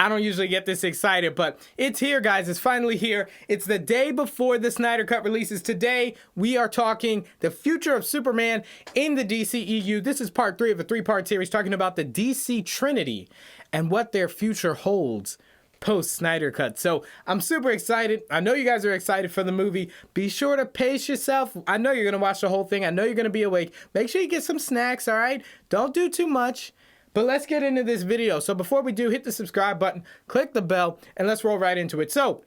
I don't usually get this excited, but it's here, guys. It's finally here. It's the day before the Snyder Cut releases. Today, we are talking the future of Superman in the DCEU. This is part 3 of a 3-part series talking about the DC Trinity and what their future holds post Snyder Cut. So I'm super excited. I know you guys are excited for the movie. Be sure to pace yourself. I know you're going to watch the whole thing. I know you're going to be awake. Make sure you get some snacks, all right? Don't do too much. But let's get into this video. So before we do, hit the subscribe button, click the bell, and let's roll right into it. So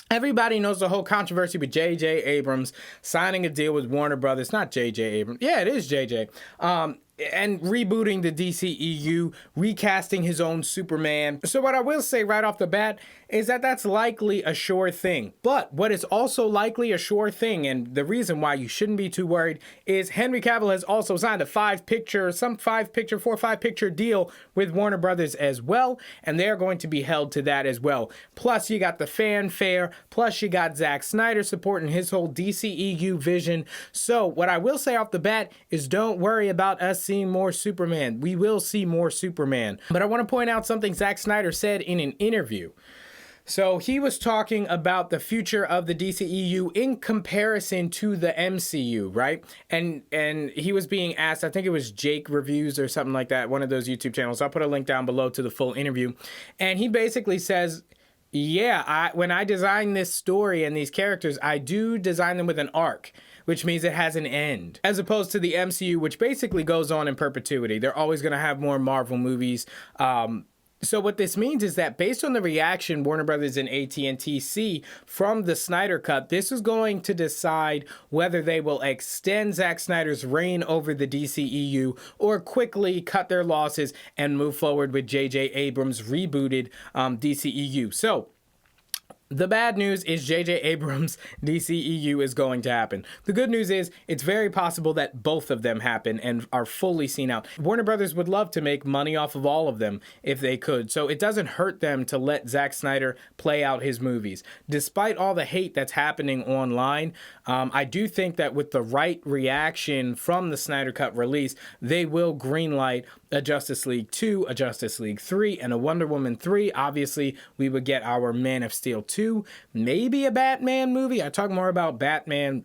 everybody knows the whole controversy with J.J. Abrams signing a deal with Warner Brothers. Not J.J. Abrams. Yeah, it is J.J. And rebooting the DCEU, recasting his own Superman. So what I will say right off the bat is that that's likely a sure thing. But what is also likely a sure thing, and the reason why you shouldn't be too worried, is Henry Cavill has also signed a 4 or 5 picture deal with Warner Brothers as well, and they're going to be held to that as well. Plus you got the fanfare, plus you got Zack Snyder supporting his whole DCEU vision. So what I will say off the bat is don't worry about us seeing more Superman. We will see more Superman. But I want to point out something Zack Snyder said in an interview. So he was talking about the future of the DCEU in comparison to the MCU, right? And he was being asked, I think it was Jake Reviews or something like that, one of those YouTube channels. I'll put a link down below to the full interview. And he basically says, yeah, when I design this story and these characters, I do design them with an arc, which means it has an end, as opposed to the MCU, which basically goes on in perpetuity. They're always going to have more Marvel movies. So what this means is that based on the reaction Warner Brothers and AT&T see from the Snyder Cut, this is going to decide whether they will extend Zack Snyder's reign over the DCEU or quickly cut their losses and move forward with J.J. Abrams' rebooted DCEU. So the bad news is J.J. Abrams' DCEU is going to happen. The good news is it's very possible that both of them happen and are fully seen out. Warner Brothers would love to make money off of all of them if they could, so it doesn't hurt them to let Zack Snyder play out his movies. Despite all the hate that's happening online, I do think that with the right reaction from the Snyder Cut release, they will greenlight a Justice League 2, a Justice League 3, and a Wonder Woman 3. Obviously, we would get our Man of Steel 2, maybe a Batman movie. I talk more about Batman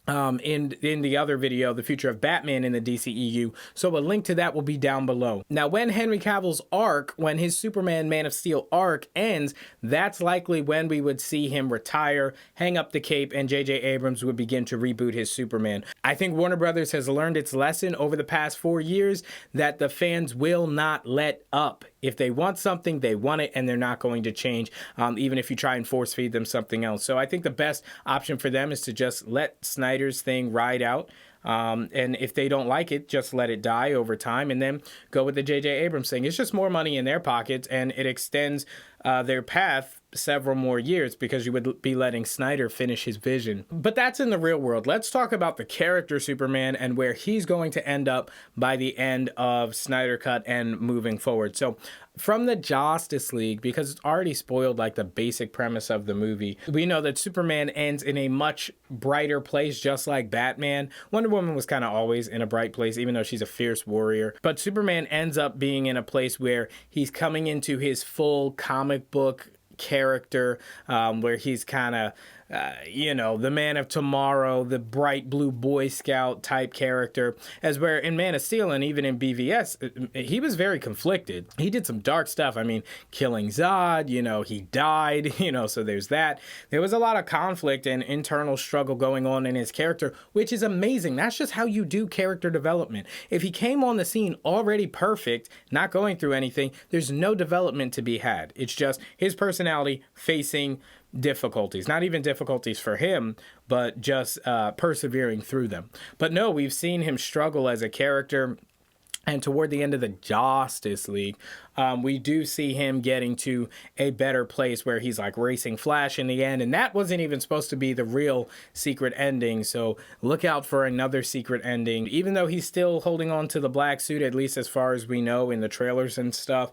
in the other video, the future of Batman in the DCEU, so a link to that will be down below. Now, when Henry Cavill's arc, when his Superman Man of Steel arc ends, that's likely when we would see him retire, hang up the cape, and J.J. Abrams would begin to reboot his Superman. I think Warner Brothers has learned its lesson over the past 4 years that the fans will not let up. If they want something, they want it, and they're not going to change, even if you try and force feed them something else. So I think the best option for them is to just let Snyder's thing ride out. And if they don't like it, just let it die over time and then go with the J.J. Abrams thing. It's just more money in their pockets, and it extends their path several more years because you would be letting Snyder finish his vision. But that's in the real world. Let's talk about the character Superman and where he's going to end up by the end of Snyder Cut and moving forward. So from the Justice League, because it's already spoiled like the basic premise of the movie, we know that Superman ends in a much brighter place, just like Batman. Wonder Woman was kind of always in a bright place, even though she's a fierce warrior. But Superman ends up being in a place where he's coming into his full comic book character, where he's kind of the Man of Tomorrow, the bright blue Boy Scout type character, as where in Man of Steel and even in BVS, he was very conflicted. He did some dark stuff. I mean, killing Zod, he died, so there's that. There was a lot of conflict and internal struggle going on in his character, which is amazing. That's just how you do character development. If he came on the scene already perfect, not going through anything, there's no development to be had. It's just his personality facing difficulties, not even difficulties for him, but just persevering through them. But no, we've seen him struggle as a character. And toward the end of the Justice League, we do see him getting to a better place where he's like racing Flash in the end. And that wasn't even supposed to be the real secret ending. So look out for another secret ending. Even though he's still holding on to the black suit, at least as far as we know in the trailers and stuff,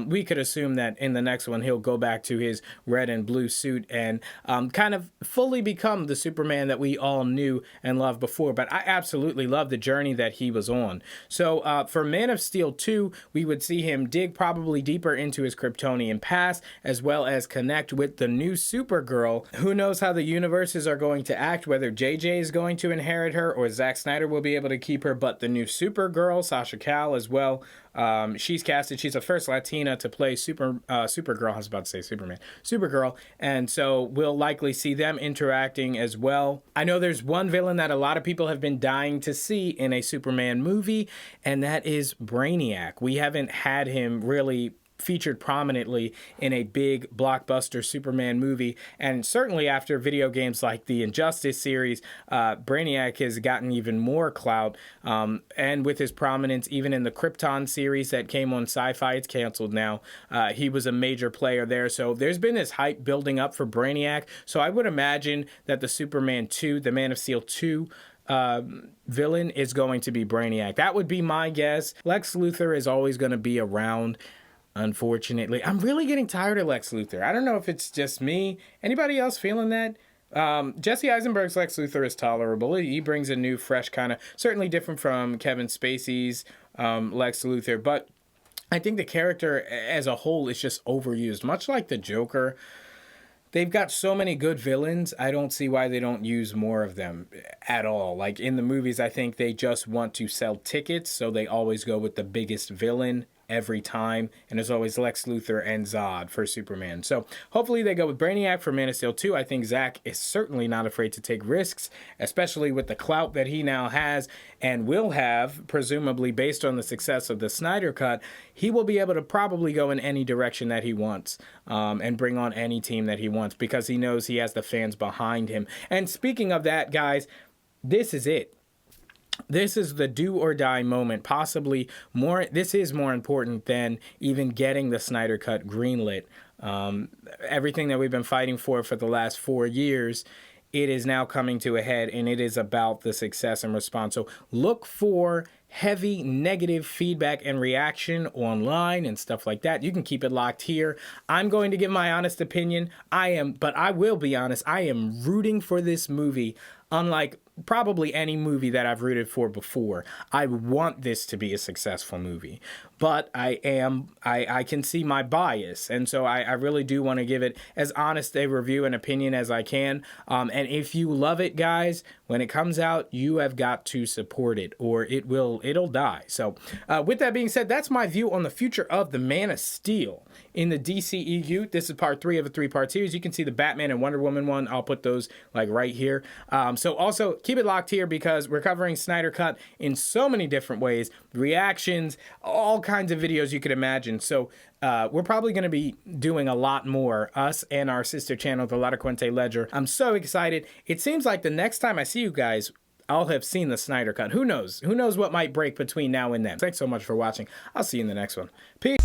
we could assume that in the next one, he'll go back to his red and blue suit and kind of fully become the Superman that we all knew and loved before. But I absolutely love the journey that he was on. So for Man of Steel 2, we would see him dig probably deeper into his Kryptonian past, as well as connect with the new Supergirl. Who knows how the universes are going to act, whether JJ is going to inherit her or Zack Snyder will be able to keep her, but the new Supergirl, Sasha Cal as well, she's casted. She's the first Latina to play Supergirl. I was about to say Superman. Supergirl. And so we'll likely see them interacting as well. I know there's one villain that a lot of people have been dying to see in a Superman movie, and that is Brainiac. We haven't had him really featured prominently in a big blockbuster Superman movie, and certainly after video games like the Injustice series, Brainiac has gotten even more clout, and with his prominence even in the Krypton series that came on Sci-Fi, it's canceled now, he was a major player there. So there's been this hype building up for Brainiac, so I would imagine that the Superman 2, the Man of Steel 2 villain is going to be Brainiac. That would be my guess. Lex Luthor is always going to be around. Unfortunately, I'm really getting tired of Lex Luthor. I don't know if it's just me. Anybody else feeling that? Jesse Eisenberg's Lex Luthor is tolerable. He brings a new, fresh kind of, certainly different from Kevin Spacey's Lex Luthor. But I think the character as a whole is just overused. Much like the Joker, they've got so many good villains. I don't see why they don't use more of them at all. Like in the movies, I think they just want to sell tickets, so they always go with the biggest villain every time, and there's always Lex Luthor and Zod for Superman. So hopefully they go with Brainiac for Man of Steel 2. I think Zack is certainly not afraid to take risks, especially with the clout that he now has and will have, presumably based on the success of the Snyder Cut. He will be able to probably go in any direction that he wants, and bring on any team that he wants, because he knows he has the fans behind him. And speaking of that, guys, this is it. This is the do or die moment, possibly more. This is more important than even getting the Snyder Cut greenlit. Everything that we've been fighting for the last 4 years, it is now coming to a head, and it is about the success and response. So look for heavy negative feedback and reaction online and stuff like that. You can keep it locked here. I'm going to give my honest opinion. But I will be honest, I am rooting for this movie unlike probably any movie that I've rooted for before. I want this to be a successful movie, but I can see my bias, and so I really do want to give it as honest a review and opinion as I can. And if you love it, guys, when it comes out, you have got to support it, or it'll die. So with that being said, that's my view on the future of the Man of Steel in the DCEU. This is part 3 of a 3-part series. You can see the Batman and Wonder Woman one. I'll put those like right here. So also keep it locked here, because we're covering Snyder Cut in so many different ways, reactions, all kinds of videos you could imagine. So we're probably going to be doing a lot more, us and our sister channel, the Lotta Quente Ledger. I'm so excited. It seems like the next time I see you guys, I'll have seen the Snyder Cut. Who knows? Who knows what might break between now and then? Thanks so much for watching. I'll see you in the next one. Peace.